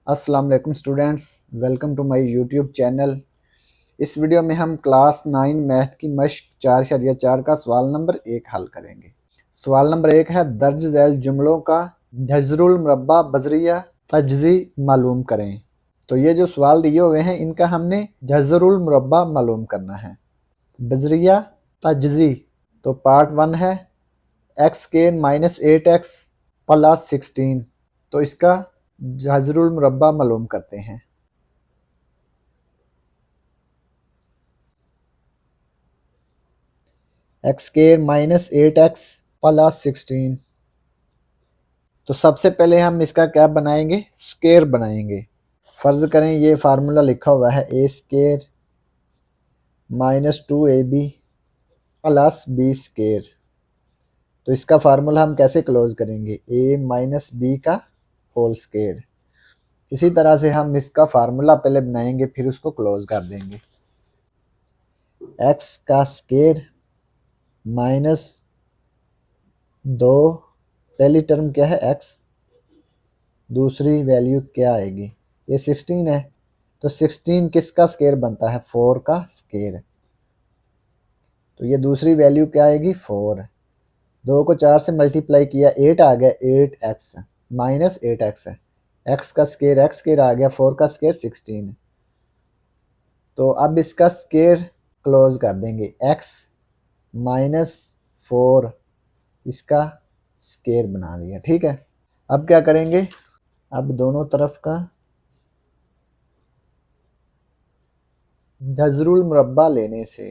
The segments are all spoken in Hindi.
अस्सलाम वालेकुम students, welcome to my YouTube channel. इस वीडियो में हम क्लास 9 मैथ की मश्क 4.4 का सवाल नंबर 1 हल करेंगे। सवाल नंबर 1 है, दर्ज झैल जुमलों का जज़रुल मुरब्बा बजरिया तजज़ी मालूम करें। तो ये जो सवाल दिए हुए हैं इनका हमने जज़रुल मुरब्बा मालूम करना है। बजरिया तजज़ी, तो पार्ट 1 है x square minus 8x plus 16। तो इसका जज़रुल मुरब्बा मालूम करते हैं। X square minus 8x plus 16। तो सबसे पहले हम इसका क्या बनाएंगे, स्केयर बनाएंगे। फर्ज करें ये फार्मूला लिखा हुआ है A square minus 2ab plus B square. तो इसका फार्मूला हम कैसे क्लोज करेंगे, ए माइनस बी का होल स्केयर। इसी तरह से हम इसका फार्मूला पहले बनाएंगे फिर उसको क्लोज कर देंगे। एक्स का स्केयर माइनस 2, पहली टर्म क्या है एक्स, दूसरी वैल्यू क्या आएगी, ये 16 है। तो 16 किसका स्केयर बनता है, 4 का स्केयर। तो ये दूसरी वैल्यू क्या आएगी, 4। 2 को 4 से मल्टीप्लाई किया 8 आ गया, 8x माइनस 8x है। x का स्केयर x स्केयर आ गया, 4 का स्केयर 16। तो अब इसका स्केयर क्लोज कर देंगे, x माइनस 4 इसका स्केयर बना दिया। ठीक है, अब क्या करेंगे, अब दोनों तरफ का जज़रुल मुरब्बा लेने से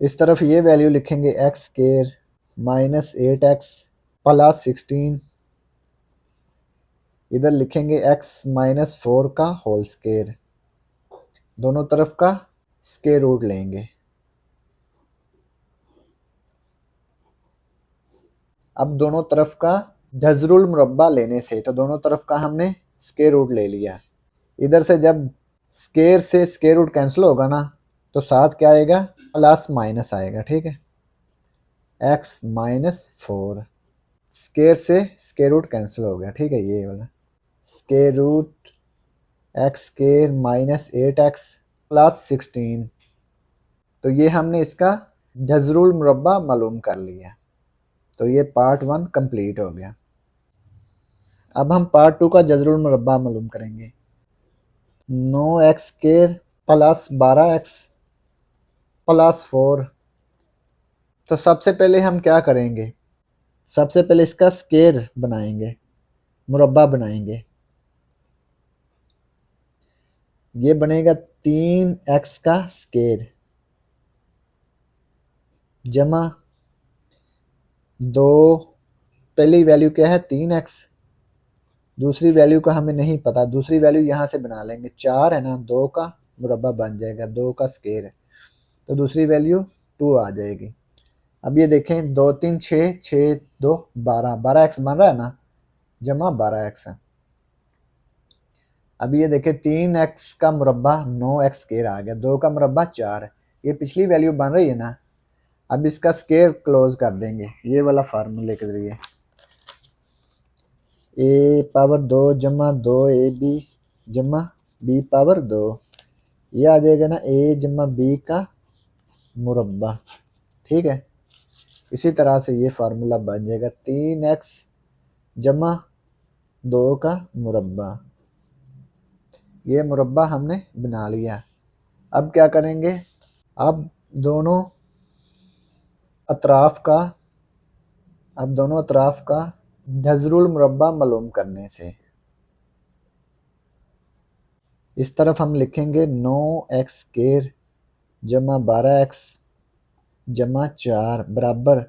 इस तरफ ये वैल्यू लिखेंगे x square minus 8x plus 16, इधर लिखेंगे x माइनस 4 का होल स्केयर। दोनों तरफ का स्केयर रूट लेंगे। अब दोनों तरफ का जज़रुल मुरब्बा लेने से, तो दोनों तरफ का हमने स्केयर रूट ले लिया। इधर से जब स्केयर से स्केयर रूट कैंसिल होगा ना, तो साथ क्या आएगा, प्लस माइनस आएगा। ठीक है, x माइनस 4, स्केयर से स्केयर रूट कैंसिल हो गया। ठीक है, ये वाला square root x square minus 8x plus 16। तो ये हमने इसका जज़रुल मुरब्बा मालूम कर लिया। तो ये पार्ट 1 कंप्लीट हो गया। अब हम पार्ट 2 का जज़रुल मुरब्बा मालूम करेंगे। 9x square plus 12x plus 4। तो सबसे पहले हम क्या करेंगे, सबसे पहले इसका स्केयर बनाएंगे, मुरब्बा बनाएंगे। ये बनेगा 3x का स्केयर जमा 2, पहली वैल्यू क्या है 3x, दूसरी वैल्यू का हमें नहीं पता, दूसरी वैल्यू यहाँ से बना लेंगे, 4 है ना, 2 का मुरब्बा बन जाएगा, 2 का स्केयर है। तो दूसरी वैल्यू 2 आ जाएगी। अब ये देखें 2 3 6, 6 2 12, 12x बन रहा है ना, जमा 12x है। अब ये देखें 3x का मुरब्बा 9x स्केयर आ गया, 2 का मुरब्बा 4 है, ये पिछली वैल्यू बन रही है ना। अब इसका स्केयर क्लोज कर देंगे ये वाला फार्मूले के जरिए, ए पावर 2 जमा 2ab जमा बी पावर 2, ये आ जाएगा ना ए जमा बी का मुरब्बा। ठीक है, इसी तरह से ये फार्मूला बन जाएगा 3x जमा 2 का मुरब्बा। ये मुरब्बा हमने बना लिया। अब क्या करेंगे, अब दोनों अतराफ का, अब दोनों अतराफ का जज़रुल मुरब्बा मालूम करने से इस तरफ हम लिखेंगे 9x स्केयर जमा 12x जमा 4 बराबर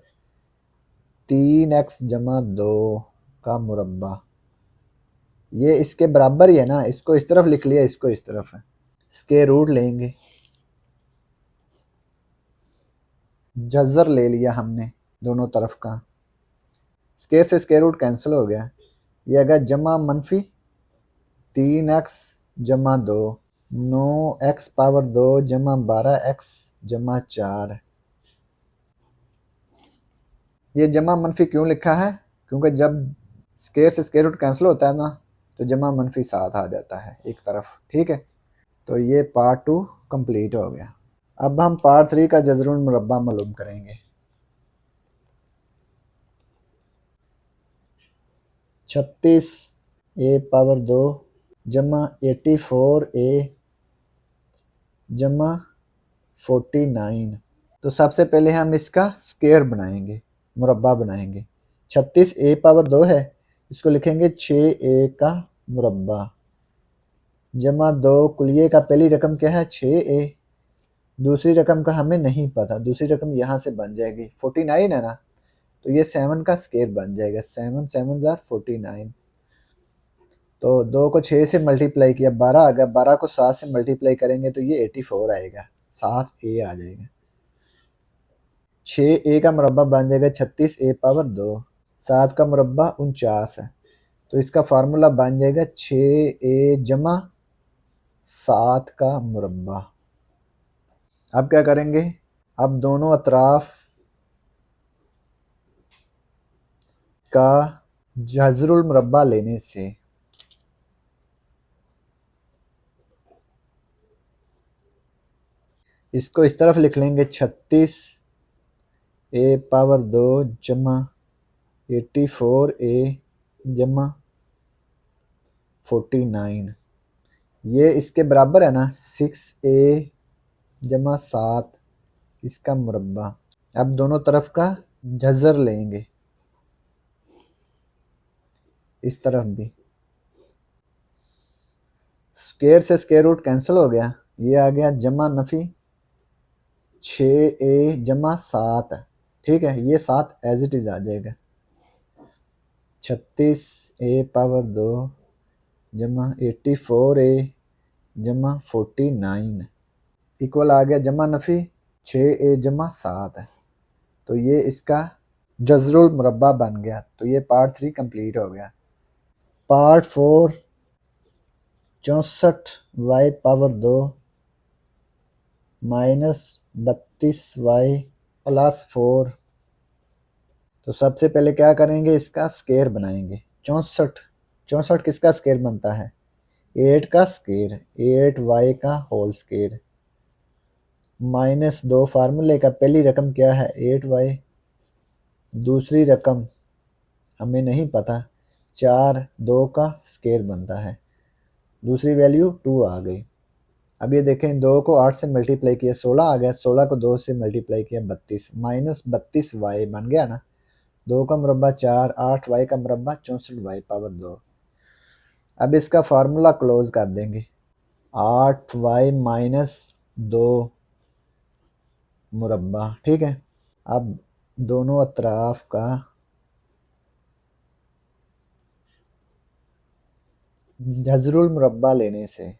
3x जमा 2 का मुरब्बा। ये इसके बराबर ही है ना, इसको इस तरफ लिख लिया, इसको इस तरफ है। स्केयर रूट लेंगे, जज़र ले लिया हमने दोनों तरफ का, स्केयर से स्केयर रूट कैंसिल हो गया। ये आ गया जमा मनफी 3x जमा 2, 9x पावर 2 जमा 12x जमा 4। ये जमा मनफी क्यों लिखा है, क्योंकि जब स्केयर से स्केयर रूट कैंसिल होता है ना तो जमा मनफी साथ आ जाता है एक तरफ। ठीक है, तो ये पार्ट 2 कंप्लीट हो गया। अब हम पार्ट 3 का जज़रुल मुरब्बा मालूम करेंगे। 36 a पावर 2 जमा 84 a जमा 49। तो सबसे पहले हम इसका स्क्वायर बनाएंगे, मुरब्बा बनाएंगे। 36 a पावर 2 है, इसको लिखेंगे 6a का मुरब्बा जमा 2 कुलिये का पहली रकम क्या है 6a, दूसरी रकम का हमें नहीं पता, दूसरी रकम यहाँ से बन जाएगी 49 है ना, तो ये 7 का स्क्वायर बन जाएगा। 7 7 जार 49। तो 2 को 6 से मल्टीप्लाई किया 12 आ गया, 12 को 7 से मल्टीप्लाई करेंगे तो ये 84 आएगा, 7a आ जाएगा। 6a का मुरब्बा बन जाएगा 36a पावर 2, 7 का मुरब्बा 49 है, तो इसका फार्मूला बन जाएगा 6a जमा 7 का मुरब्बा। अब क्या करेंगे, अब दोनों अतराफ का जज़रुल मुरब्बा लेने से इसको इस तरफ लिख लेंगे 36 a पावर 2 जमा 84 a जमा 49। ये इसके बराबर है ना 6a जमा 7 इसका मुरब्बा। अब दोनों तरफ का जज़र लेंगे, इस तरफ भी स्क्वायर से स्क्वायर रूट कैंसिल हो गया, ये आ गया जमा नफ़ी 6a जमा 7। ठीक है, ये 7 एज इट इज़ आ जाएगा। 36a पावर 2 जमा 84a जमा 49 इक्वल आ गया जमा नफ़ी 6a जमा 7 है, तो ये इसका जज़रुल मुरब्बा बन गया। तो ये पार्ट 3 कंप्लीट हो गया। Part 4 64y power 2 minus 32y plus 4। तो सबसे पहले क्या करेंगे, इसका स्क्वायर बनाएंगे। 64 किसका स्क्वायर बनता है 8 का स्क्वायर, 8y का होल स्क्वायर माइनस 2 फार्मूले का पहली रकम क्या है 8y, दूसरी रकम हमें नहीं पता, 4 2 का स्क्वायर बनता है, दूसरी वैल्यू 2 आ गई। अब ये देखें 2 को 8 से मल्टीप्लाई किया 16 आ गया, 16 को 2 से मल्टीप्लाई किया 32 माइनस 32y बन गया ना। 2 का मुरब्बा 4, 8y का मुरब्बा 64y पावर 2। अब इसका फार्मूला क्लोज कर देंगे, 8y माइनस 2 मुरब्बा। ठीक है, अब दोनों अतराफ का जज़रुल मुरब्बा लेने से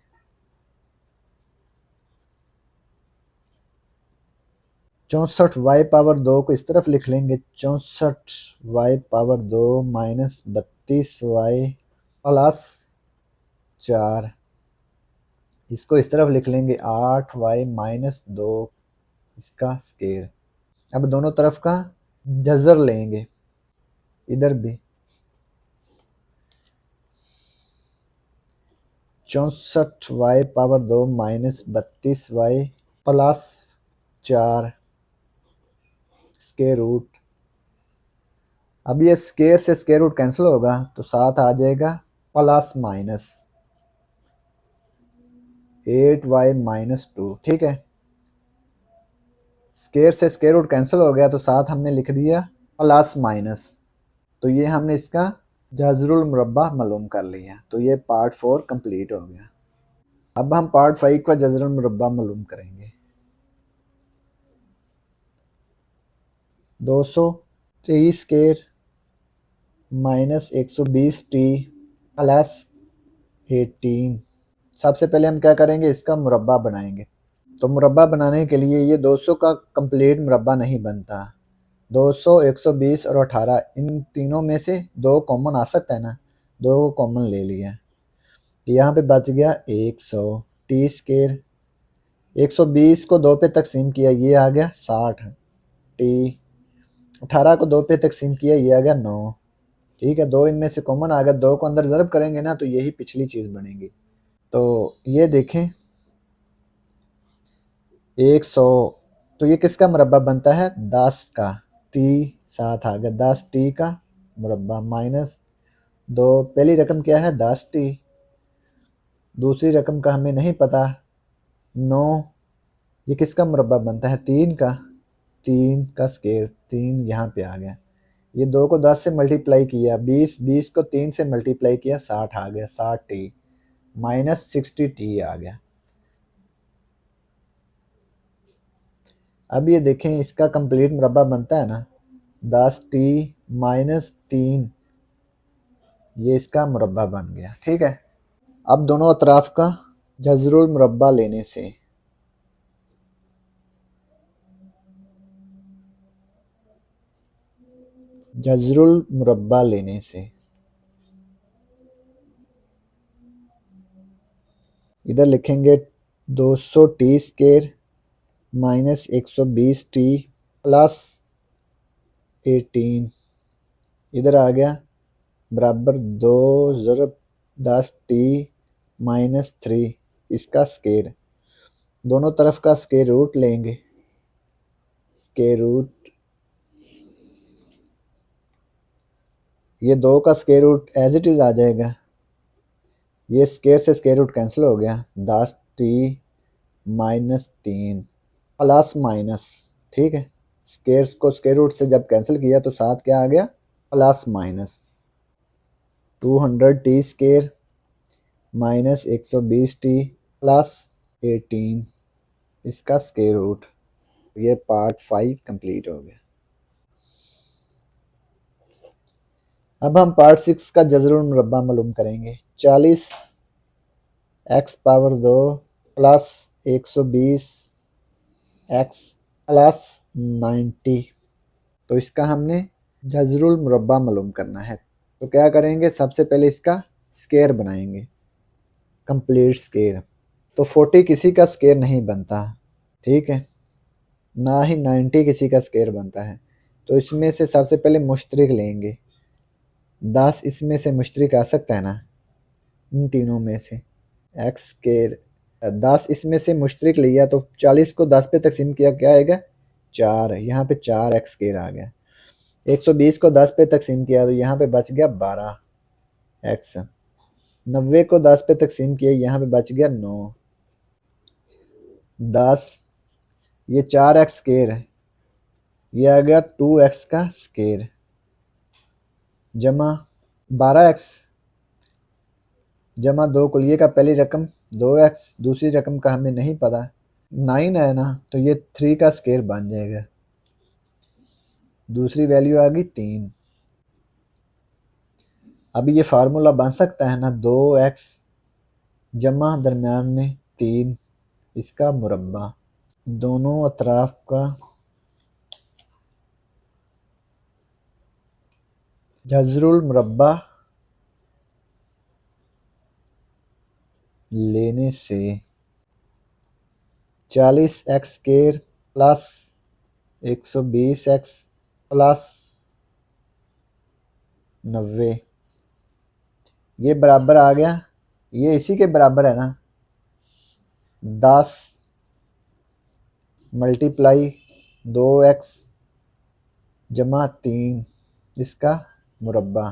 64y पावर 2 को इस तरफ लिख लेंगे, 64y power 2 minus 32y plus 4, इसको इस तरफ लिख लेंगे 8y माइनस 2 इसका स्क्वायर। अब दोनों तरफ का जज़र लेंगे, इधर भी 64y power 2 minus 32y plus 4 square root. अब ये स्क्वायर से स्क्वायर रूट कैंसिल होगा तो 7 आ जाएगा प्लस माइनस 8y माइनस 2। ठीक है, स्क्वायर से स्क्वायर रूट कैंसिल हो गया तो 7 हमने लिख दिया प्लस माइनस, तो ये हमने इसका जज़रुल मुरब्बा मालूम कर लिया। तो ये पार्ट 4 कंप्लीट हो गया। अब हम पार्ट 5 का जज़रुल मुरब्बा मालूम करेंगे। 230 स्क्वायर माइनस 120t प्लस 18। सबसे पहले हम क्या करेंगे, इसका मुरब्बा बनाएंगे। तो मुरब्बा बनाने के लिए ये 200 का कंप्लीट मुरब्बा नहीं बनता। 200, 120 और 18 इन तीनों में से 2 कॉमन आ सकता है ना, 2 को कॉमन ले लिया, यहाँ पे बच गया 100 टी स्क्वायर। 120 को 2 पे तकसीम किया, ये आ गया 60 टी 18 को 2 पे तकसीम किया, ये आ गया 9। ठीक है, 2 इनमें से कॉमन आ गया, 2 को अंदर ज़रब करेंगे ना तो यही पिछली चीज़ बनेगी। तो ये देखें 100, तो ये किसका मुरब्बा बनता है? 10 का। टी साथ आ गया, 10 टी का मुरब्बा माइनस 2। पहली रकम क्या है? 10 टी। दूसरी रकम का हमें नहीं पता, 9। ये किसका मुरब्बा बनता है? 3 का। 3 का स्केयर, 3 यहाँ पे आ गया। ये 2 को 10 से मल्टीप्लाई किया 20, 20 को 3 से मल्टीप्लाई किया 60 आ गया, 60 टी माइनस 60 टी आ गया। अब ये देखें इसका कंप्लीट मुरब्बा बनता है ना, 10 टी माइनस 3, ये इसका मुरब्बा बन गया। ठीक है, अब दोनों अतराफ का जज़रुल मुरब्बा लेने से जज़रुल मुरब्बा लेने से इधर लिखेंगे 200 T square minus 120 T plus 18, इधर आ गया बराबर 2 ज़रब 10 टी माइनस 3, इसका स्केयर। दोनों तरफ का स्केयर रूट लेंगे। स्केयर रूट, ये 2 का square root as it is आ जाएगा। ये स्केयर से स्केयर रूट कैंसिल हो गया, 10 टी माइनस 3 प्लस माइनस। ठीक है, स्केयर को स्केयर रूट से जब कैंसिल किया तो साथ क्या आ गया? Plus minus 200 T square minus 120 T plus 18, इसका स्केयर रूट। ये पार्ट 5 कंप्लीट हो गया। अब हम पार्ट 6 का जज़रुल मुरब्बा मालूम करेंगे। 40 x power 2 plus 120 x plus 90, तो इसका हमने जज़रुल मुरब्बा मालूम करना है। तो क्या करेंगे? सबसे पहले इसका स्केयर बनाएंगे, कंप्लीट स्केयर। तो 40 किसी का स्केयर नहीं बनता, ठीक है, ना ही 90 किसी का स्केयर बनता है। तो इसमें से सबसे पहले मुश्तरिक लेंगे। 10 इसमें से मुश्तरिक आ सकता है ना, इन तीनों में से। एक्स स्केयर 10 इसमें से मुश्तरिक लिया तो 40 को 10 पे तकसीम किया, क्या आएगा? 4। यहाँ पे 4 एक्स स्केयर आ गया। 120 को 10 पे तकसीम किया तो यहाँ पे बच गया 12 एक्स। 90 को 10 पे तकसीम किया, यहाँ पे बच गया 9। 10, ये 4 एक्स स्केयर है, ये आ गया 2 एक्स का स्केयर जमा 12 एक्स जमा 2 कुलिये का पहली रकम 2 एक्स, दूसरी रकम का हमें नहीं पता 9 है ना, तो ये 3 का स्केयर बन जाएगा। दूसरी वैल्यू आ गई 3। अब ये फार्मूला बन सकता है ना, 2 एक्स जमा दरमियान में 3, इसका मुरब्बा। दोनों अतराफ का जज़रुल मुरब्बा लेने से 40 x square plus 120 x plus 90, ये बराबर आ गया, ये इसी के बराबर है ना, 10 मल्टीप्लाई 2 एक्स जमा 3, इसका मुरब्बा।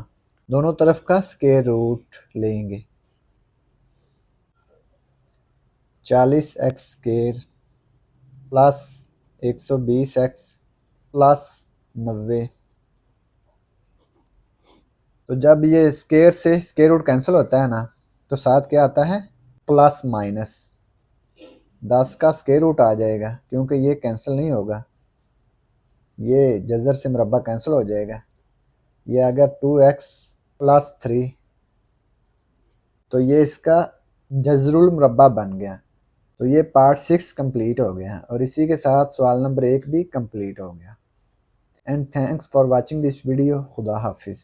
दोनों तरफ का स्केयर रूट लेंगे। 40 x square plus 120 x plus 90, तो जब ये स्केयर से स्केयर रूट कैंसिल होता है ना तो साथ क्या आता है? प्लस माइनस 10 का स्केयर रूट आ जाएगा, क्योंकि ये कैंसिल नहीं होगा, ये जज़र से मुरब्बा कैंसिल हो जाएगा। ये आ गया 2x प्लस 3, तो ये इसका जज़रुल मुरब्बा बन गया। तो ये पार्ट 6 कंप्लीट हो गया और इसी के साथ सवाल नंबर 1 भी कंप्लीट हो गया। And thanks for watching this video. खुदा हाफिज़।